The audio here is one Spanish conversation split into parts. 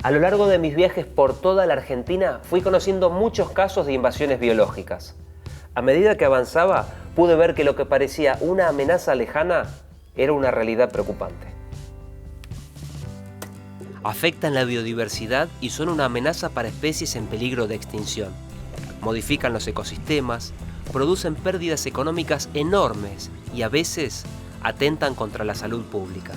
A lo largo de mis viajes por toda la Argentina fui conociendo muchos casos de invasiones biológicas. A medida que avanzaba, pude ver que lo que parecía una amenaza lejana era una realidad preocupante. Afectan la biodiversidad y son una amenaza para especies en peligro de extinción. Modifican los ecosistemas, producen pérdidas económicas enormes y a veces atentan contra la salud pública.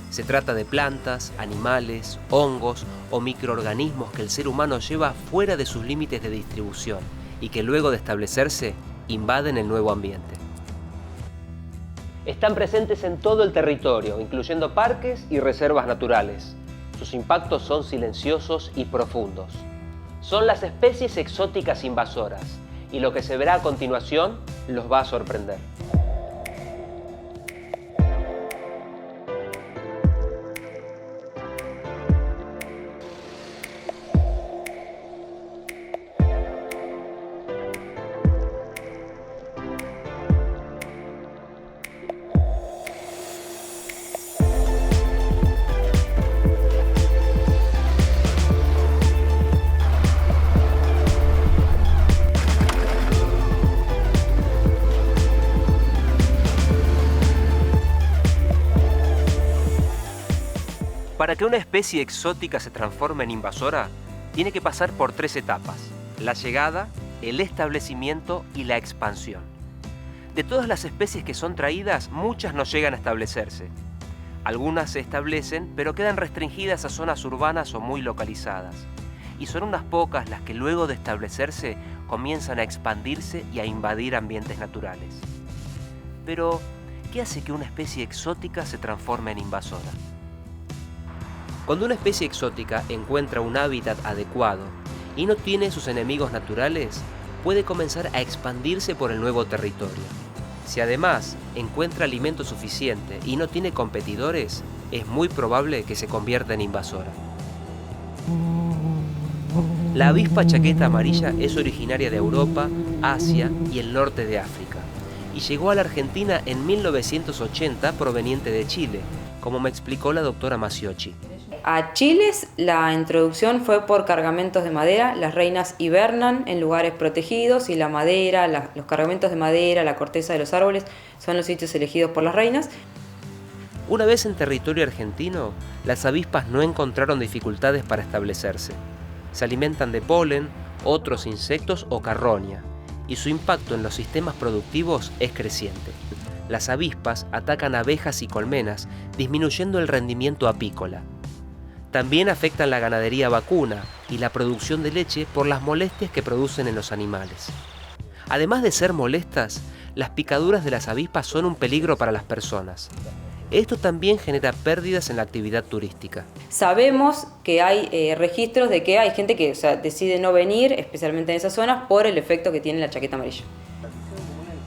Se trata de plantas, animales, hongos o microorganismos que el ser humano lleva fuera de sus límites de distribución y que luego de establecerse invaden el nuevo ambiente. Están presentes en todo el territorio, incluyendo parques y reservas naturales. Sus impactos son silenciosos y profundos. Son las especies exóticas invasoras y lo que se verá a continuación los va a sorprender. Para que una especie exótica se transforme en invasora, tiene que pasar por 3 etapas: la llegada, el establecimiento y la expansión. De todas las especies que son traídas, muchas no llegan a establecerse. Algunas se establecen, pero quedan restringidas a zonas urbanas o muy localizadas. Y son unas pocas las que luego de establecerse comienzan a expandirse y a invadir ambientes naturales. Pero, ¿qué hace que una especie exótica se transforme en invasora? Cuando una especie exótica encuentra un hábitat adecuado y no tiene sus enemigos naturales, puede comenzar a expandirse por el nuevo territorio. Si además encuentra alimento suficiente y no tiene competidores, es muy probable que se convierta en invasora. La avispa chaqueta amarilla es originaria de Europa, Asia y el norte de África, y llegó a la Argentina en 1980 proveniente de Chile, como me explicó la doctora Maciocchi. A Chile la introducción fue por cargamentos de madera. Las reinas hibernan en lugares protegidos y la madera, los cargamentos de madera, la corteza de los árboles son los sitios elegidos por las reinas. Una vez en territorio argentino, las avispas no encontraron dificultades para establecerse. Se alimentan de polen, otros insectos o carroña, y su impacto en los sistemas productivos es creciente. Las avispas atacan abejas y colmenas, disminuyendo el rendimiento apícola. También afectan la ganadería vacuna y la producción de leche por las molestias que producen en los animales. Además de ser molestas, las picaduras de las avispas son un peligro para las personas. Esto también genera pérdidas en la actividad turística. Sabemos que hay registros de que hay gente que decide no venir, especialmente en esas zonas, por el efecto que tiene la chaqueta amarilla.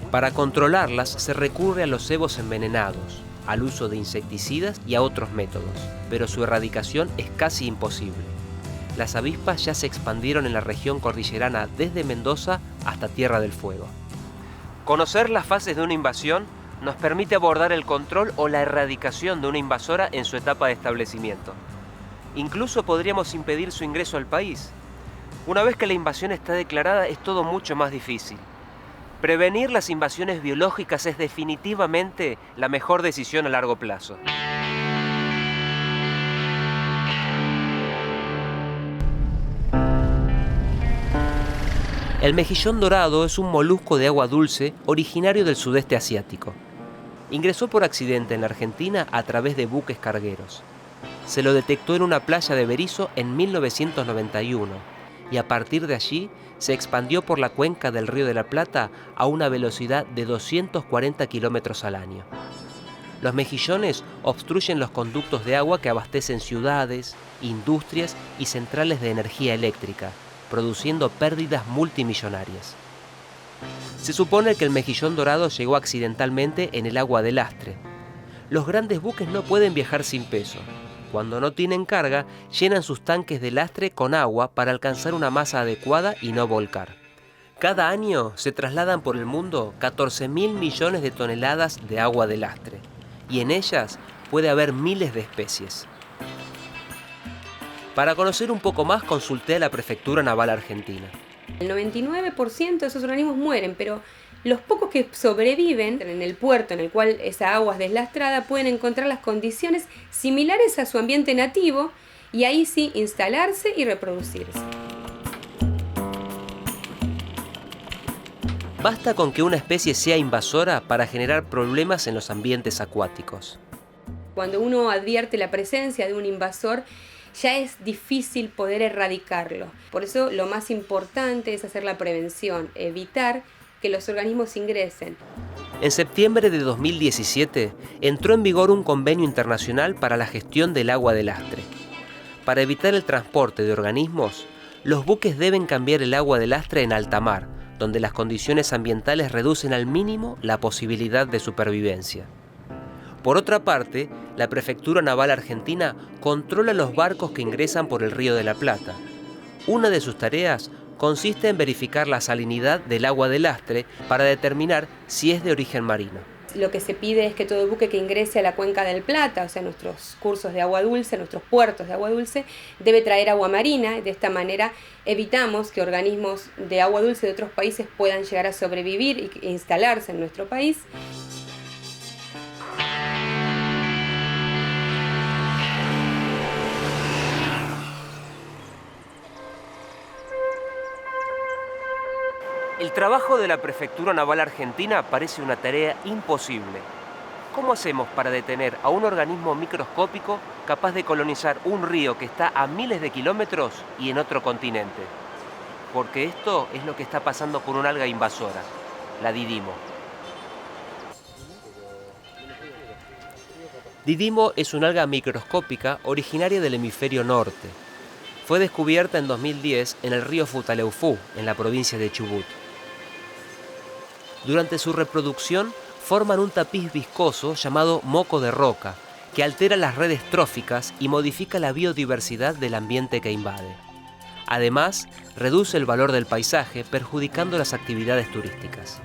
Para controlarlas se recurre a los cebos envenenados, al uso de insecticidas y a otros métodos, pero su erradicación es casi imposible. Las avispas ya se expandieron en la región cordillerana desde Mendoza hasta Tierra del Fuego. Conocer las fases de una invasión nos permite abordar el control o la erradicación de una invasora en su etapa de establecimiento. Incluso podríamos impedir su ingreso al país. Una vez que la invasión está declarada, es todo mucho más difícil. Prevenir las invasiones biológicas es definitivamente la mejor decisión a largo plazo. El mejillón dorado es un molusco de agua dulce originario del sudeste asiático. Ingresó por accidente en la Argentina a través de buques cargueros. Se lo detectó en una playa de Berisso en 1991 y a partir de allí se expandió por la cuenca del Río de la Plata a una velocidad de 240 kilómetros al año. Los mejillones obstruyen los conductos de agua que abastecen ciudades, industrias y centrales de energía eléctrica, produciendo pérdidas multimillonarias. Se supone que el mejillón dorado llegó accidentalmente en el agua de lastre. Los grandes buques no pueden viajar sin peso. Cuando no tienen carga, llenan sus tanques de lastre con agua para alcanzar una masa adecuada y no volcar. Cada año se trasladan por el mundo 14.000 millones de toneladas de agua de lastre, y en ellas puede haber miles de especies. Para conocer un poco más, consulté a la Prefectura Naval Argentina. El 99% de esos organismos mueren, pero los pocos que sobreviven en el puerto en el cual esa agua es deslastrada pueden encontrar las condiciones similares a su ambiente nativo y ahí sí instalarse y reproducirse. Basta con que una especie sea invasora para generar problemas en los ambientes acuáticos. Cuando uno advierte la presencia de un invasor, ya es difícil poder erradicarlo. Por eso lo más importante es hacer la prevención, evitar que los organismos ingresen. En septiembre de 2017 entró en vigor un convenio internacional para la gestión del agua de lastre. Para evitar el transporte de organismos, los buques deben cambiar el agua de lastre en alta mar, donde las condiciones ambientales reducen al mínimo la posibilidad de supervivencia. Por otra parte, la Prefectura Naval Argentina controla los barcos que ingresan por el Río de la Plata. Una de sus tareas consiste en verificar la salinidad del agua de lastre para determinar si es de origen marino. Lo que se pide es que todo buque que ingrese a la cuenca del Plata, o sea, nuestros cursos de agua dulce, nuestros puertos de agua dulce, debe traer agua marina. De esta manera evitamos que organismos de agua dulce de otros países puedan llegar a sobrevivir e instalarse en nuestro país. El trabajo de la Prefectura Naval Argentina parece una tarea imposible. ¿Cómo hacemos para detener a un organismo microscópico capaz de colonizar un río que está a miles de kilómetros y en otro continente? Porque esto es lo que está pasando con una alga invasora, la Didimo. Didimo es una alga microscópica originaria del hemisferio norte. Fue descubierta en 2010 en el río Futaleufú, en la provincia de Chubut. Durante su reproducción forman un tapiz viscoso llamado moco de roca, que altera las redes tróficas y modifica la biodiversidad del ambiente que invade. Además, reduce el valor del paisaje, perjudicando las actividades turísticas.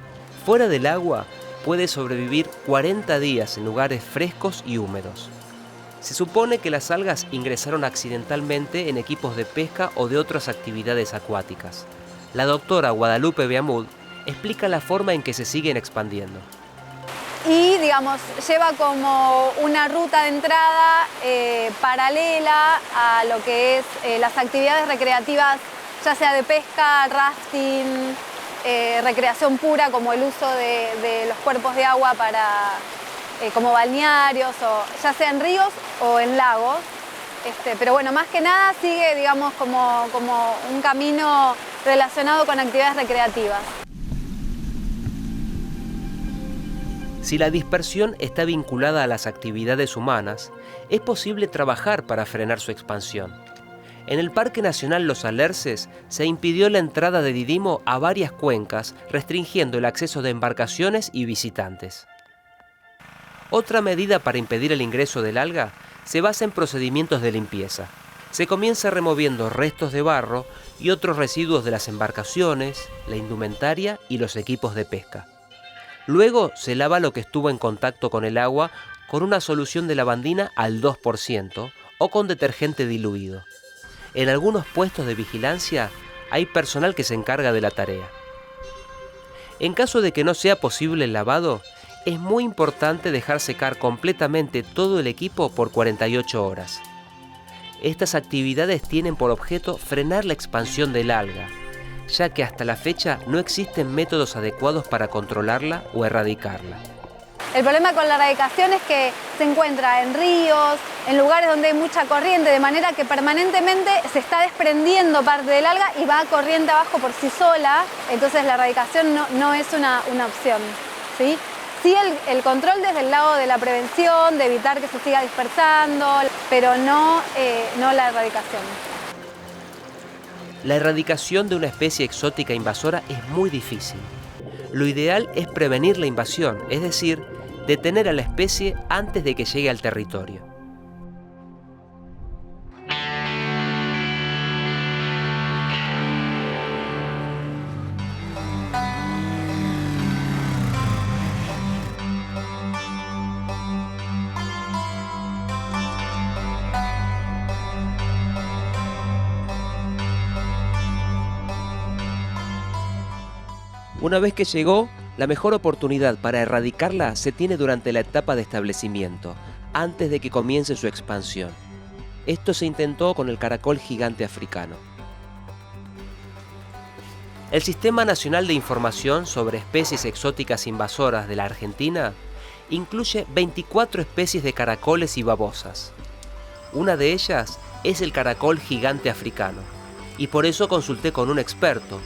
Fuera del agua, puede sobrevivir 40 días en lugares frescos y húmedos. Se supone que las algas ingresaron accidentalmente en equipos de pesca o de otras actividades acuáticas. La doctora Guadalupe Beamud explica la forma en que se siguen expandiendo. Y, digamos, lleva como una ruta de entrada paralela a lo que es las actividades recreativas, ya sea de pesca, rafting, recreación pura, como el uso de los cuerpos de agua para, como balnearios, o ya sea en ríos o en lagos. Pero bueno, más que nada sigue, digamos, como un camino relacionado con actividades recreativas. Si la dispersión está vinculada a las actividades humanas, es posible trabajar para frenar su expansión. En el Parque Nacional Los Alerces se impidió la entrada de Didimo a varias cuencas, restringiendo el acceso de embarcaciones y visitantes. Otra medida para impedir el ingreso del alga se basa en procedimientos de limpieza. Se comienza removiendo restos de barro y otros residuos de las embarcaciones, la indumentaria y los equipos de pesca. Luego se lava lo que estuvo en contacto con el agua con una solución de lavandina al 2% o con detergente diluido. En algunos puestos de vigilancia hay personal que se encarga de la tarea. En caso de que no sea posible el lavado, es muy importante dejar secar completamente todo el equipo por 48 horas. Estas actividades tienen por objeto frenar la expansión del alga, ya que hasta la fecha no existen métodos adecuados para controlarla o erradicarla. El problema con la erradicación es que se encuentra en ríos, en lugares donde hay mucha corriente, de manera que permanentemente se está desprendiendo parte del alga y va corriente abajo por sí sola, entonces la erradicación no es una opción, ¿sí? Sí, el control desde el lado de la prevención, de evitar que se siga dispersando, pero no la erradicación. La erradicación de una especie exótica invasora es muy difícil. Lo ideal es prevenir la invasión, es decir, detener a la especie antes de que llegue al territorio. Una vez que llegó, la mejor oportunidad para erradicarla se tiene durante la etapa de establecimiento, antes de que comience su expansión. Esto se intentó con el caracol gigante africano. El Sistema Nacional de Información sobre Especies Exóticas Invasoras de la Argentina incluye 24 especies de caracoles y babosas. Una de ellas es el caracol gigante africano, y por eso consulté con un experto,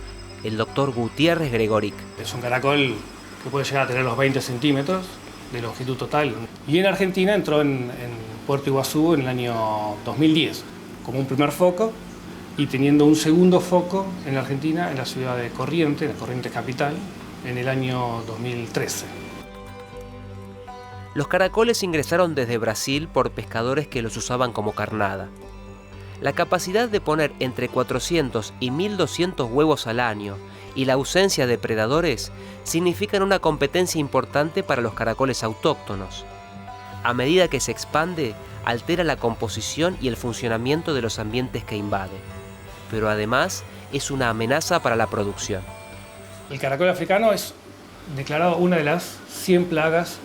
el doctor Gutiérrez Gregoric. Es un caracol que puede llegar a tener los 20 centímetros de longitud total. Y en Argentina entró en Puerto Iguazú en el año 2010, como un primer foco, y teniendo un segundo foco en Argentina, en la ciudad de Corrientes, la Corrientes capital, en el año 2013. Los caracoles ingresaron desde Brasil por pescadores que los usaban como carnada. La capacidad de poner entre 400 y 1200 huevos al año y la ausencia de predadores significan una competencia importante para los caracoles autóctonos. A medida que se expande, altera la composición y el funcionamiento de los ambientes que invade, pero además es una amenaza para la producción. El caracol africano es declarado una de las 100 plagas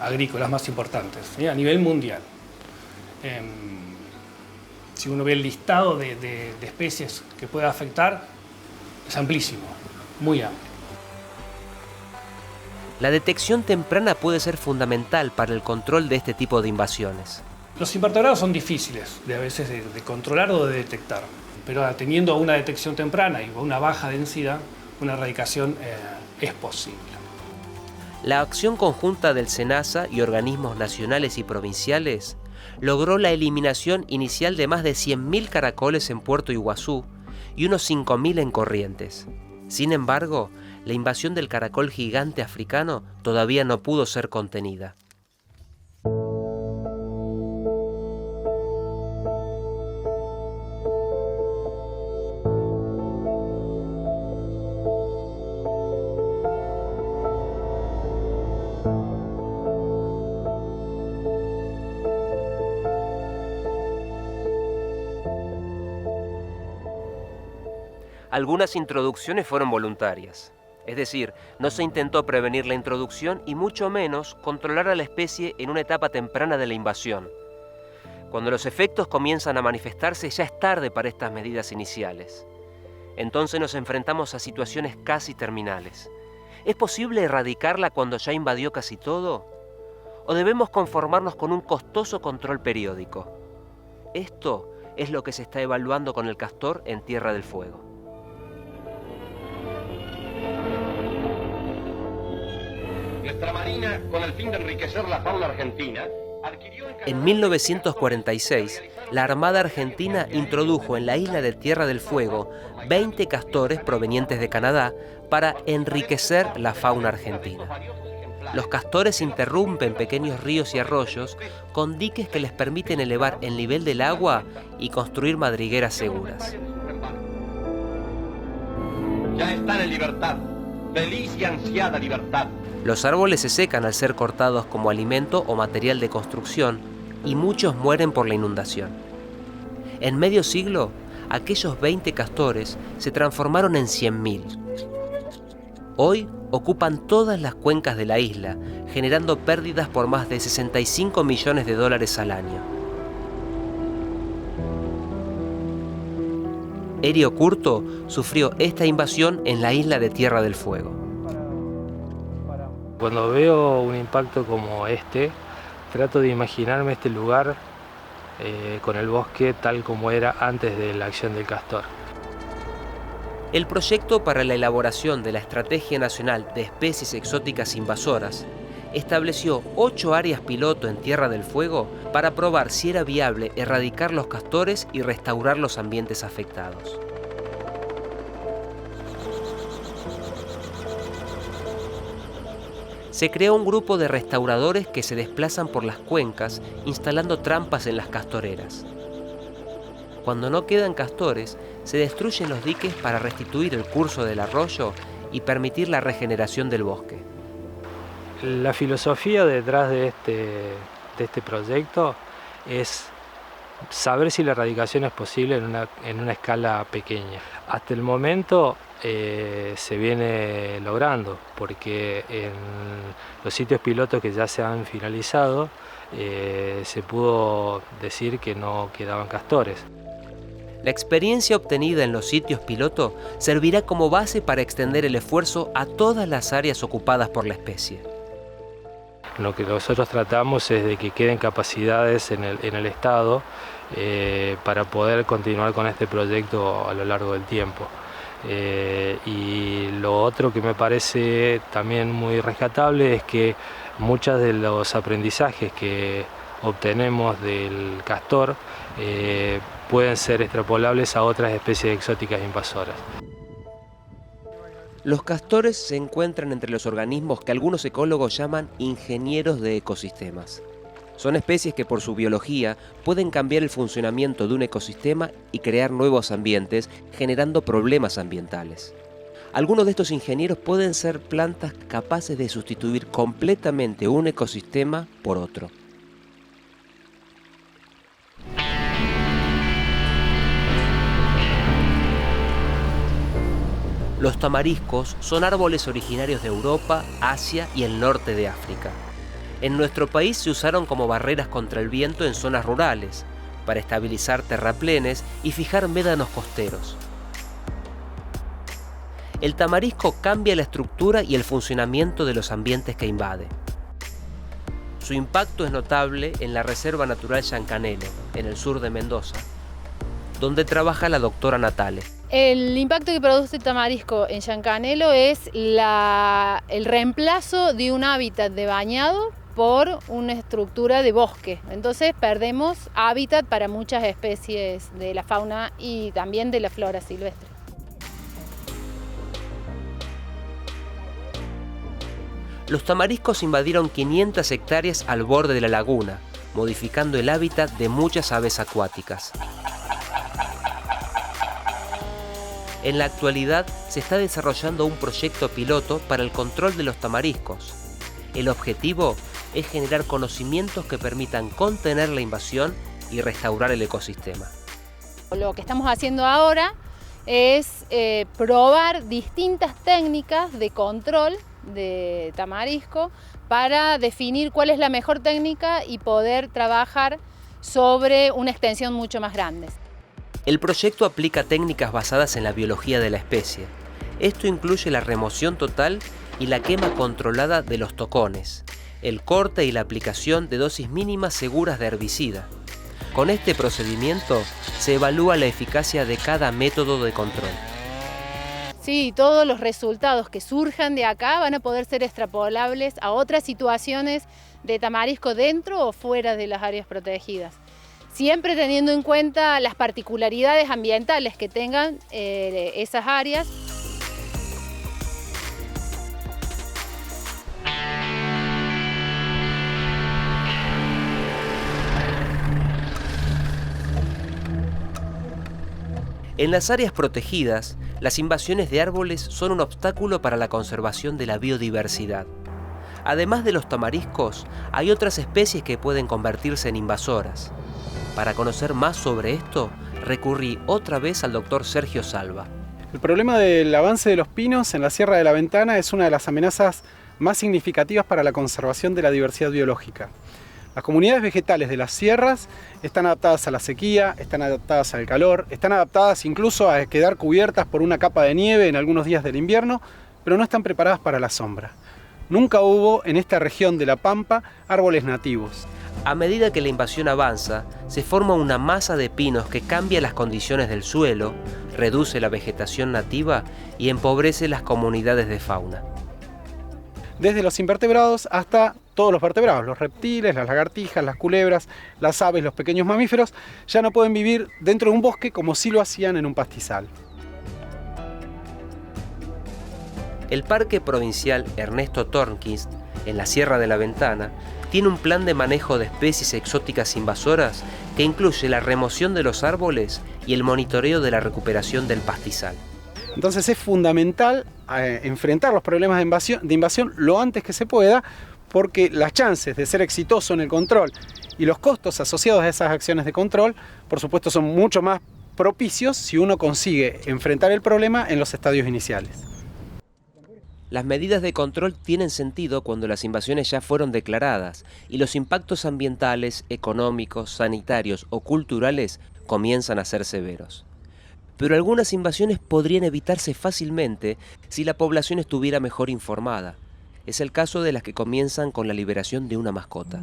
agrícolas más importantes, ¿sí? A nivel mundial. Si uno ve el listado de especies que puede afectar, es amplísimo, muy amplio. La detección temprana puede ser fundamental para el control de este tipo de invasiones. Los invertebrados son difíciles a veces de controlar o de detectar, pero teniendo una detección temprana y una baja densidad, una erradicación es posible. La acción conjunta del SENASA y organismos nacionales y provinciales logró la eliminación inicial de más de 100.000 caracoles en Puerto Iguazú y unos 5.000 en Corrientes. Sin embargo, la invasión del caracol gigante africano todavía no pudo ser contenida. Algunas introducciones fueron voluntarias, es decir, no se intentó prevenir la introducción y mucho menos controlar a la especie en una etapa temprana de la invasión. Cuando los efectos comienzan a manifestarse ya es tarde para estas medidas iniciales. Entonces nos enfrentamos a situaciones casi terminales. ¿Es posible erradicarla cuando ya invadió casi todo? ¿O debemos conformarnos con un costoso control periódico? Esto es lo que se está evaluando con el castor en Tierra del Fuego. Nuestra Marina, con el fin de enriquecer la fauna argentina, adquirió en 1946, la Armada Argentina introdujo en la isla de Tierra del Fuego 20 castores provenientes de Canadá para enriquecer la fauna argentina. Los castores interrumpen pequeños ríos y arroyos con diques que les permiten elevar el nivel del agua y construir madrigueras seguras. Ya están en libertad, feliz y ansiada libertad. Los árboles se secan al ser cortados como alimento o material de construcción y muchos mueren por la inundación. En medio siglo, aquellos 20 castores se transformaron en 100.000. Hoy ocupan todas las cuencas de la isla, generando pérdidas por más de $65 millones al año. Erio Curto sufrió esta invasión en la isla de Tierra del Fuego. Cuando veo un impacto como este, trato de imaginarme este lugar con el bosque tal como era antes de la acción del castor. El proyecto para la elaboración de la Estrategia Nacional de Especies Exóticas Invasoras estableció 8 áreas piloto en Tierra del Fuego para probar si era viable erradicar los castores y restaurar los ambientes afectados. Se creó un grupo de restauradores que se desplazan por las cuencas instalando trampas en las castoreras. Cuando no quedan castores, se destruyen los diques para restituir el curso del arroyo y permitir la regeneración del bosque. La filosofía detrás de este proyecto es saber si la erradicación es posible en una escala pequeña. Hasta el momento se viene logrando, porque en los sitios pilotos que ya se han finalizado se pudo decir que no quedaban castores. La experiencia obtenida en los sitios piloto servirá como base para extender el esfuerzo a todas las áreas ocupadas por la especie. Lo que nosotros tratamos es de que queden capacidades en el Estado para poder continuar con este proyecto a lo largo del tiempo. Y lo otro que me parece también muy rescatable es que muchos de los aprendizajes que obtenemos del castor pueden ser extrapolables a otras especies exóticas invasoras. Los castores se encuentran entre los organismos que algunos ecólogos llaman ingenieros de ecosistemas. Son especies que por su biología pueden cambiar el funcionamiento de un ecosistema y crear nuevos ambientes, generando problemas ambientales. Algunos de estos ingenieros pueden ser plantas capaces de sustituir completamente un ecosistema por otro. Los tamariscos son árboles originarios de Europa, Asia y el norte de África. En nuestro país se usaron como barreras contra el viento en zonas rurales, para estabilizar terraplenes y fijar médanos costeros. El tamarisco cambia la estructura y el funcionamiento de los ambientes que invade. Su impacto es notable en la Reserva Natural Yancanelo, en el sur de Mendoza, donde trabaja la doctora Natale. El impacto que produce el tamarisco en Yancanelo es el reemplazo de un hábitat de bañado por una estructura de bosque. Entonces perdemos hábitat para muchas especies de la fauna y también de la flora silvestre. Los tamariscos invadieron 500 hectáreas al borde de la laguna, modificando el hábitat de muchas aves acuáticas. En la actualidad se está desarrollando un proyecto piloto para el control de los tamariscos. El objetivo es generar conocimientos que permitan contener la invasión y restaurar el ecosistema. Lo que estamos haciendo ahora es probar distintas técnicas de control de tamarisco para definir cuál es la mejor técnica y poder trabajar sobre una extensión mucho más grande. El proyecto aplica técnicas basadas en la biología de la especie. Esto incluye la remoción total y la quema controlada de los tocones, el corte y la aplicación de dosis mínimas seguras de herbicida. Con este procedimiento se evalúa la eficacia de cada método de control. Sí, todos los resultados que surjan de acá van a poder ser extrapolables a otras situaciones de tamarisco dentro o fuera de las áreas protegidas. Siempre teniendo en cuenta las particularidades ambientales que tengan esas áreas. En las áreas protegidas, las invasiones de árboles son un obstáculo para la conservación de la biodiversidad. Además de los tamariscos, hay otras especies que pueden convertirse en invasoras. Para conocer más sobre esto, recurrí otra vez al doctor Sergio Salva. El problema del avance de los pinos en la Sierra de la Ventana es una de las amenazas más significativas para la conservación de la diversidad biológica. Las comunidades vegetales de las sierras están adaptadas a la sequía, están adaptadas al calor, están adaptadas incluso a quedar cubiertas por una capa de nieve en algunos días del invierno, pero no están preparadas para la sombra. Nunca hubo en esta región de la Pampa árboles nativos. A medida que la invasión avanza, se forma una masa de pinos que cambia las condiciones del suelo, reduce la vegetación nativa y empobrece las comunidades de fauna. Desde los invertebrados hasta todos los vertebrados, los reptiles, las lagartijas, las culebras, las aves, los pequeños mamíferos, ya no pueden vivir dentro de un bosque como sí lo hacían en un pastizal. El Parque Provincial Ernesto Tornquist, en la Sierra de la Ventana, tiene un plan de manejo de especies exóticas invasoras que incluye la remoción de los árboles y el monitoreo de la recuperación del pastizal. Entonces es fundamental enfrentar los problemas de invasión lo antes que se pueda, porque las chances de ser exitoso en el control y los costos asociados a esas acciones de control, por supuesto, son mucho más propicios si uno consigue enfrentar el problema en los estadios iniciales. Las medidas de control tienen sentido cuando las invasiones ya fueron declaradas y los impactos ambientales, económicos, sanitarios o culturales comienzan a ser severos. Pero algunas invasiones podrían evitarse fácilmente si la población estuviera mejor informada. Es el caso de las que comienzan con la liberación de una mascota.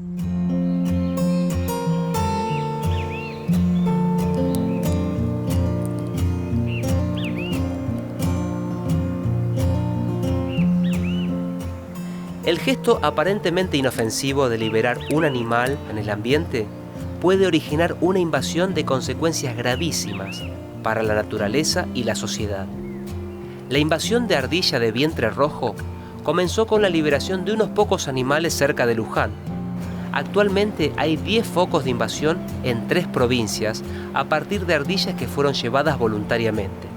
El gesto aparentemente inofensivo de liberar un animal en el ambiente puede originar una invasión de consecuencias gravísimas para la naturaleza y la sociedad. La invasión de ardilla de vientre rojo comenzó con la liberación de unos pocos animales cerca de Luján. Actualmente hay 10 focos de invasión en 3 provincias a partir de ardillas que fueron llevadas voluntariamente.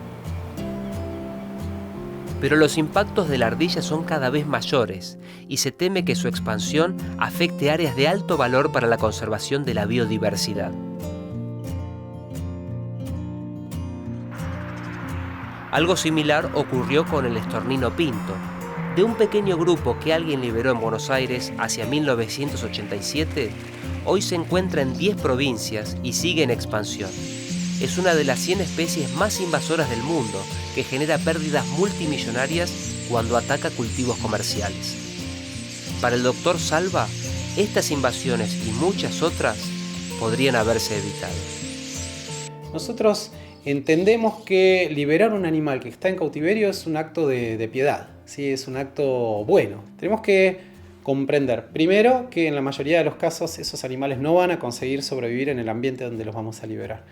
Pero los impactos de la ardilla son cada vez mayores y se teme que su expansión afecte áreas de alto valor para la conservación de la biodiversidad. Algo similar ocurrió con el estornino pinto. De un pequeño grupo que alguien liberó en Buenos Aires hacia 1987, hoy se encuentra en 10 provincias y sigue en expansión. Es una de las 100 especies más invasoras del mundo, que genera pérdidas multimillonarias cuando ataca cultivos comerciales. Para el Dr. Salva, estas invasiones y muchas otras podrían haberse evitado. Nosotros entendemos que liberar un animal que está en cautiverio es un acto de piedad, ¿sí? Es un acto bueno. Tenemos que comprender, primero, que en la mayoría de los casos esos animales no van a conseguir sobrevivir en el ambiente donde los vamos a liberar.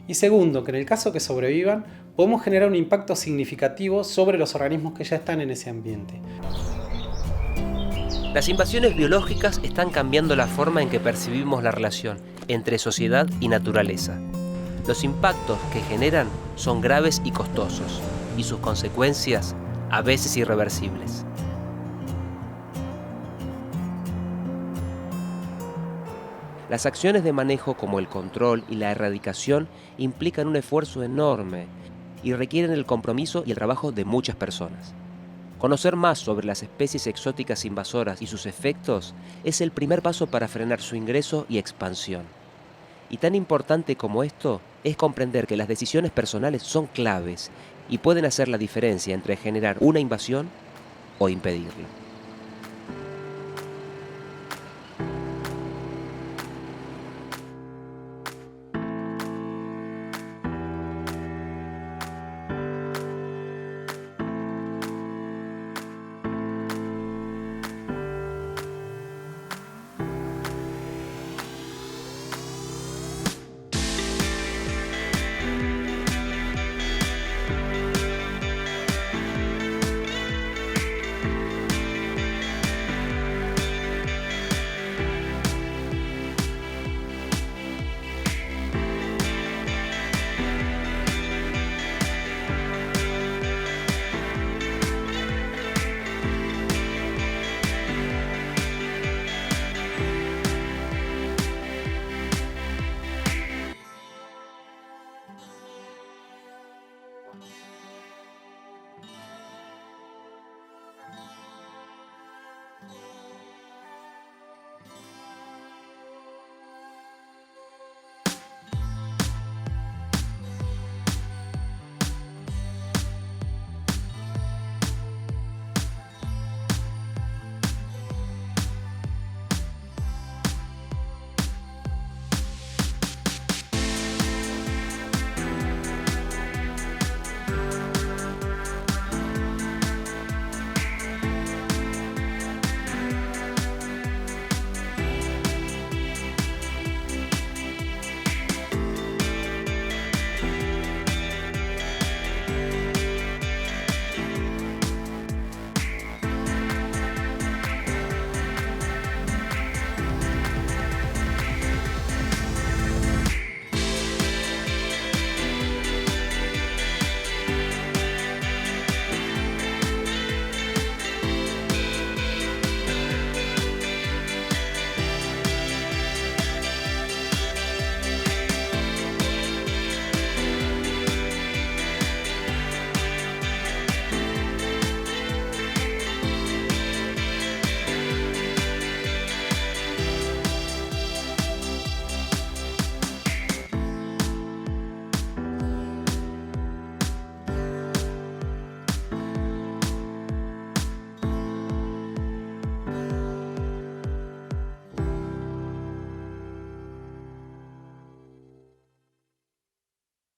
Y segundo, que en el caso que sobrevivan, podemos generar un impacto significativo sobre los organismos que ya están en ese ambiente. Las invasiones biológicas están cambiando la forma en que percibimos la relación entre sociedad y naturaleza. Los impactos que generan son graves y costosos, y sus consecuencias a veces irreversibles. Las acciones de manejo como el control y la erradicación implican un esfuerzo enorme y requieren el compromiso y el trabajo de muchas personas. Conocer más sobre las especies exóticas invasoras y sus efectos es el primer paso para frenar su ingreso y expansión. Y tan importante como esto es comprender que las decisiones personales son claves y pueden hacer la diferencia entre generar una invasión o impedirla.